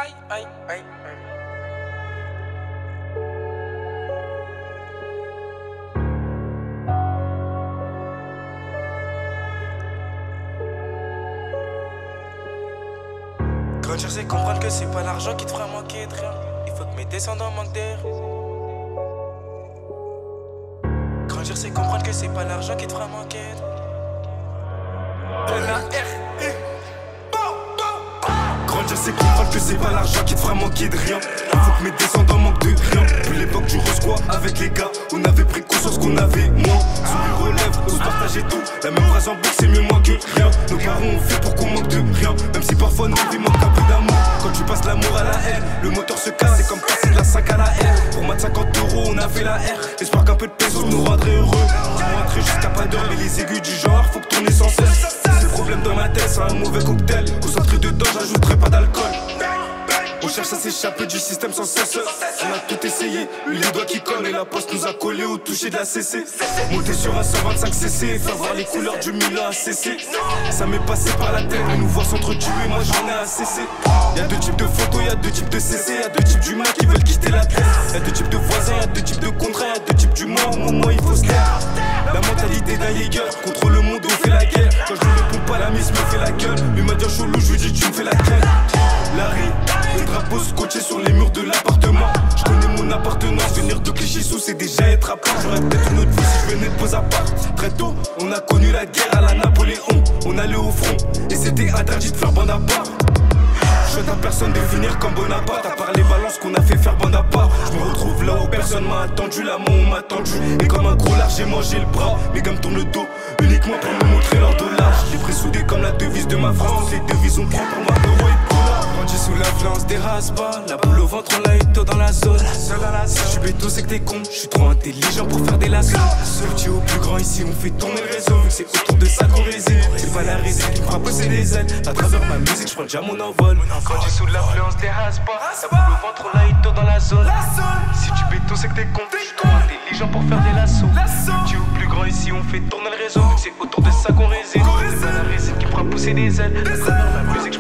Aïe, aïe, aïe, aïe. Grandir, c'est comprendre que c'est pas l'argent qui te fera manquer de rien. Il faut que mes descendants manquent d'air. Grandir, c'est comprendre que c'est pas l'argent qui te fera manquer de rien. Grandir, c'est comprendre que c'est pas l'argent qui te fera manquer de rien. Il faut que mes descendants manquent de rien. Puis l'époque du rose quoi avec les gars, on avait pris conscience qu'on avait moins. Sous le relève, on se partageait tout. La même phrase en boucle, c'est mieux moins que rien. Nos parents ont fait pour qu'on manque de rien. Même si parfois nos vies manquent un peu d'amour. Quand tu passes l'amour à la haine, le moteur se casse, c'est comme passer de la 5 à la R. Pour moins de 50 €, on a fait la R. Espoir qu'un peu de pesos nous rendrait heureux. On rentrait jusqu'à pas d'heure, mais les aigus du genre, faut que tourner sans cesse. C'est le problème dans ma tête, c'est un mauvais cocktail. Concentré dedans, j'ajouterai pas d'alcool. On cherche à s'échapper du système sans cesse. On a tout essayé, eu les doigts qui collent et la poste nous a collé au toucher de la CC. Monter sur un 125 CC, faire voir les couleurs du Milan à CC. Ça m'est passé par la tête, nous voir s'entretuer, moi j'en ai à cesser. Y'a deux types de photos, y'a deux types de CC, y'a deux types d'humains qui veulent quitter la terre. Y'a deux types de voisins, y'a deux types de contrats, y'a deux types d'humains, au moment il faut se taire. La mentalité d'un Jäger, contre le monde on fait la guerre. Quand je ne réponds pas la mise me fait la gueule. Lui m'a dit chelou, je lui dis tu me fais la gueule. Larry, le drapeau scotché sur les murs de l'appartement. Je connais mon appartenance, venir de Clichy-sous c'est déjà être à part. J'aurais peut-être une autre vie si je venais de pause à part. Très tôt, on a connu la guerre à la Napoléon. On allait au front, et c'était interdit de faire bande à part. Je souhaite à personne de finir comme Bonaparte. À part les balances qu'on a fait faire bande à part. Je me retrouve là où personne m'a attendu. Là, moi on m'a attendu. Et comme un gros large, j'ai mangé le bras. Mes gars me tournent le dos, uniquement pour me montrer leur dollar. Je l'ai pris soudé comme la devise de ma France. Les devises ont pris pour moi euro et dollar. Grandi sous l'influence des raspas. La boule au ventre, on l'a eu tôt dans la zone. Si je suis béto, c'est que t'es con. Je suis trop intelligent pour faire des lassos. Petit au plus grand, ici on fait tourner le réseau. Vu que c'est autour de ça qu'on réside. C'est pas la résine qui me fera pousser les ailes. À travers ma musique, je prends déjà mon envol. Grandi sous l'influence des raspas. La boule au ventre, on l'a eu tôt dans la zone. Si tu béto, c'est que t'es con. Je suis trop intelligent pour faire des lassos. Petit au plus grand, ici on fait tourner le réseau. Vu que c'est autour de ça qu'on réside. C'est pas la résine qui me fera pousser des ailes. À travers ma musique,